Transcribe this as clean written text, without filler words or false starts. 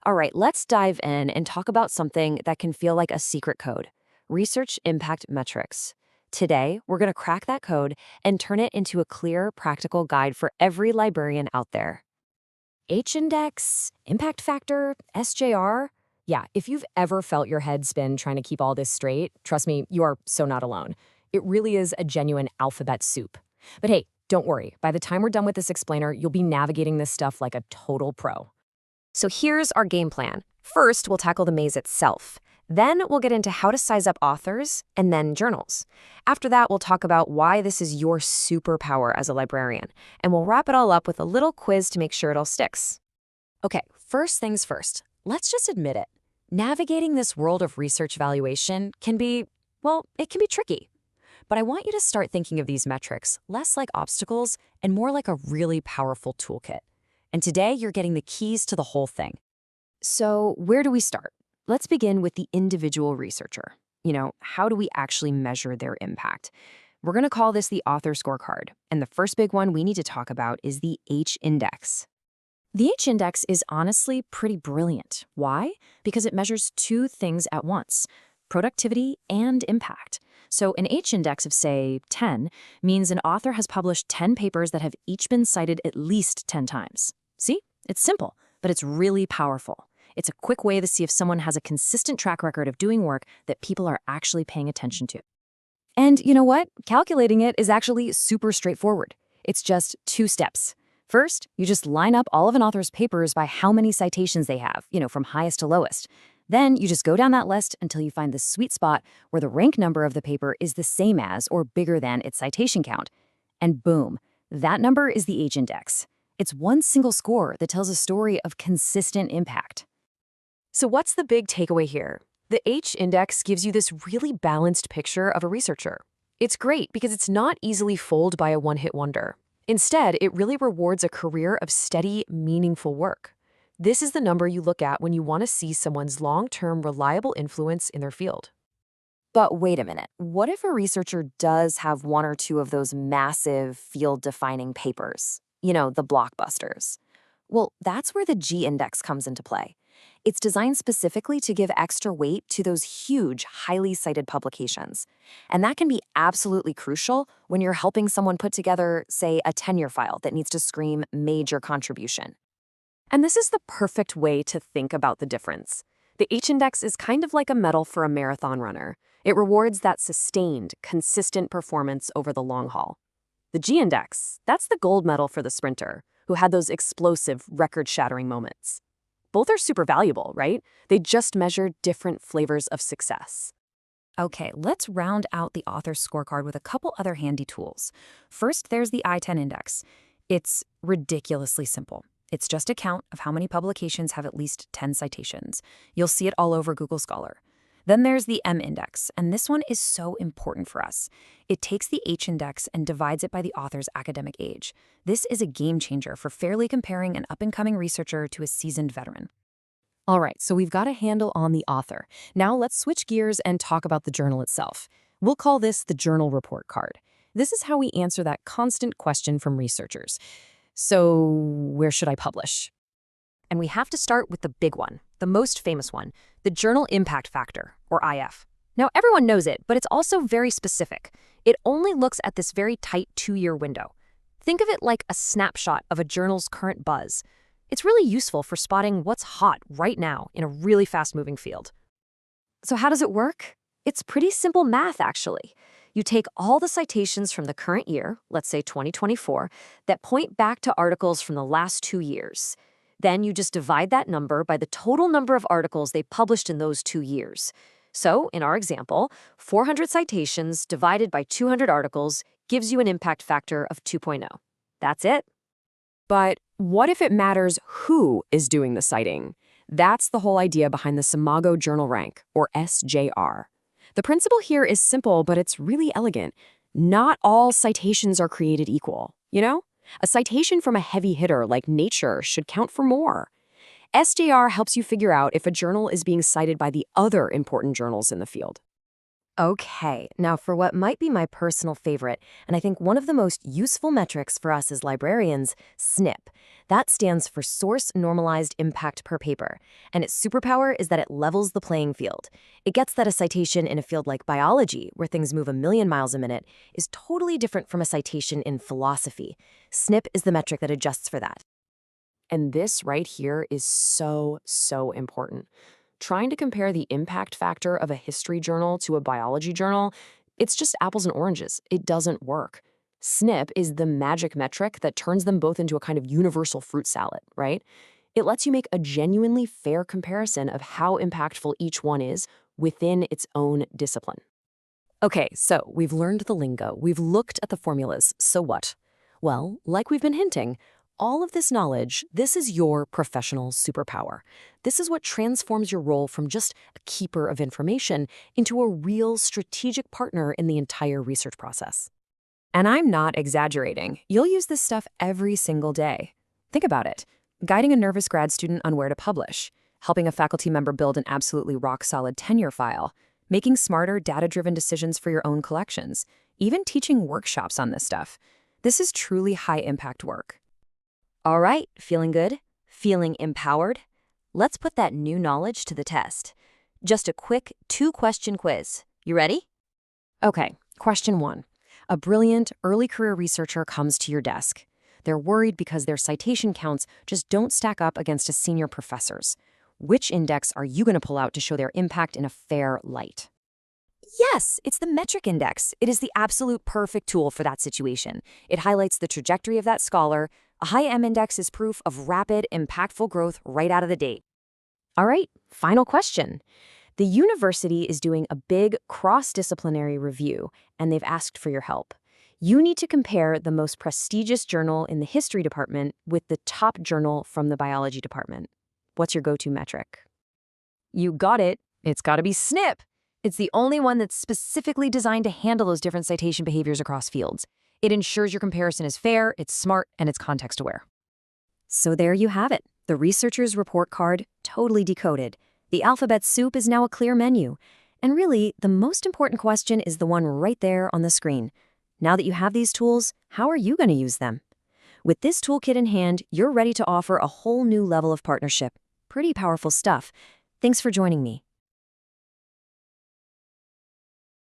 All right, let's dive in and talk about something that can feel like a secret code: research impact metrics. Today, we're going to crack that code and turn it into a clear, practical guide for every librarian out there. H-index, impact factor, SJR. Yeah, if you've ever felt your head spin trying to keep all this straight, trust me, you are so not alone. It really is a genuine alphabet soup. But hey, don't worry. By the time we're done with this explainer, you'll be navigating this stuff like a total pro. So here's our game plan. First, we'll tackle the maze itself. Then we'll get into how to size up authors and then journals. After that, we'll talk about why this is your superpower as a librarian. And we'll wrap it all up with a little quiz to make sure it all sticks. Okay, first things first. Let's just admit it. Navigating this world of research valuation can be, well, it can be tricky. But I want you to start thinking of these metrics less like obstacles and more like a really powerful toolkit. And today, you're getting the keys to the whole thing. So where do we start? Let's begin with the individual researcher. How do we actually measure their impact? We're going to call this the author scorecard. And the first big one we need to talk about is the H-index. The H-index is honestly pretty brilliant. Why? Because it measures two things at once: productivity and impact. So an H-index of, say, 10 means an author has published 10 papers that have each been cited at least 10 times. See? It's simple, but it's really powerful. It's a quick way to see if someone has a consistent track record of doing work that people are actually paying attention to. And you know what? Calculating it is actually super straightforward. It's just two steps. First, you just line up all of an author's papers by how many citations they have, from highest to lowest. Then you just go down that list until you find the sweet spot where the rank number of the paper is the same as or bigger than its citation count. And boom, that number is the H-index. It's one single score that tells a story of consistent impact. So what's the big takeaway here? The H-index gives you this really balanced picture of a researcher. It's great because it's not easily fooled by a one-hit wonder. Instead, it really rewards a career of steady, meaningful work. This is the number you look at when you want to see someone's long-term, reliable influence in their field. But wait a minute. What if a researcher does have one or two of those massive, field-defining papers? The blockbusters. Well, that's where the G-index comes into play. It's designed specifically to give extra weight to those huge, highly cited publications. And that can be absolutely crucial when you're helping someone put together, say, a tenure file that needs to scream major contribution. And this is the perfect way to think about the difference. The H-index is kind of like a medal for a marathon runner. It rewards that sustained, consistent performance over the long haul. The G-index, that's the gold medal for the sprinter, who had those explosive, record-shattering moments. Both are super valuable, right? They just measure different flavors of success. Okay, let's round out the author's scorecard with a couple other handy tools. First, there's the I-10 index. It's ridiculously simple. It's just a count of how many publications have at least 10 citations. You'll see it all over Google Scholar. Then there's the M-index, and this one is so important for us. It takes the H-index and divides it by the author's academic age. This is a game changer for fairly comparing an up-and-coming researcher to a seasoned veteran. All right, so we've got a handle on the author. Now let's switch gears and talk about the journal itself. We'll call this the journal report card. This is how we answer that constant question from researchers. So where should I publish? And we have to start with the big one, the most famous one, the Journal Impact Factor, or IF. Now, everyone knows it, but it's also very specific. It only looks at this very tight 2-year window. Think of it like a snapshot of a journal's current buzz. It's really useful for spotting what's hot right now in a really fast-moving field. So how does it work? It's pretty simple math, actually. You take all the citations from the current year, let's say 2024, that point back to articles from the last 2 years. Then you just divide that number by the total number of articles they published in those 2 years. So, in our example, 400 citations divided by 200 articles gives you an impact factor of 2.0. That's it. But what if it matters who is doing the citing? That's the whole idea behind the SCImago Journal Rank, or SJR. The principle here is simple, but it's really elegant. Not all citations are created equal, A citation from a heavy hitter like Nature should count for more. SJR helps you figure out if a journal is being cited by the other important journals in the field. Okay, now for what might be my personal favorite, and I think one of the most useful metrics for us as librarians, SNIP. That stands for Source Normalized Impact per Paper, and its superpower is that it levels the playing field. It gets that a citation in a field like biology, where things move a million miles a minute, is totally different from a citation in philosophy. SNIP is the metric that adjusts for that. And this right here is so important. Trying to compare the impact factor of a history journal to a biology journal, it's just apples and oranges. It doesn't work. SNP is the magic metric that turns them both into a kind of universal fruit salad, right? It lets you make a genuinely fair comparison of how impactful each one is within its own discipline. Okay, so we've learned the lingo, we've looked at the formulas, so what? Well, like we've been hinting, all of this knowledge, this is your professional superpower. This is what transforms your role from just a keeper of information into a real strategic partner in the entire research process. And I'm not exaggerating. You'll use this stuff every single day. Think about it. Guiding a nervous grad student on where to publish, helping a faculty member build an absolutely rock-solid tenure file, making smarter, data-driven decisions for your own collections, even teaching workshops on this stuff. This is truly high-impact work. All right, feeling good? Feeling empowered? Let's put that new knowledge to the test. Just a quick 2-question quiz. You ready? Okay, question 1. A brilliant early career researcher comes to your desk. They're worried because their citation counts just don't stack up against a senior professor's. Which index are you going to pull out to show their impact in a fair light? Yes, it's the metric index. It is the absolute perfect tool for that situation. It highlights the trajectory of that scholar. A high M index is proof of rapid, impactful growth right out of the gate. All right, final question. The university is doing a big cross-disciplinary review, and they've asked for your help. You need to compare the most prestigious journal in the history department with the top journal from the biology department. What's your go-to metric? You got it. It's got to be SNP. It's the only one that's specifically designed to handle those different citation behaviors across fields. It ensures your comparison is fair, it's smart, and it's context-aware. So there you have it. The researcher's report card, totally decoded. The alphabet soup is now a clear menu. And really, the most important question is the one right there on the screen. Now that you have these tools, how are you going to use them? With this toolkit in hand, you're ready to offer a whole new level of partnership. Pretty powerful stuff. Thanks for joining me.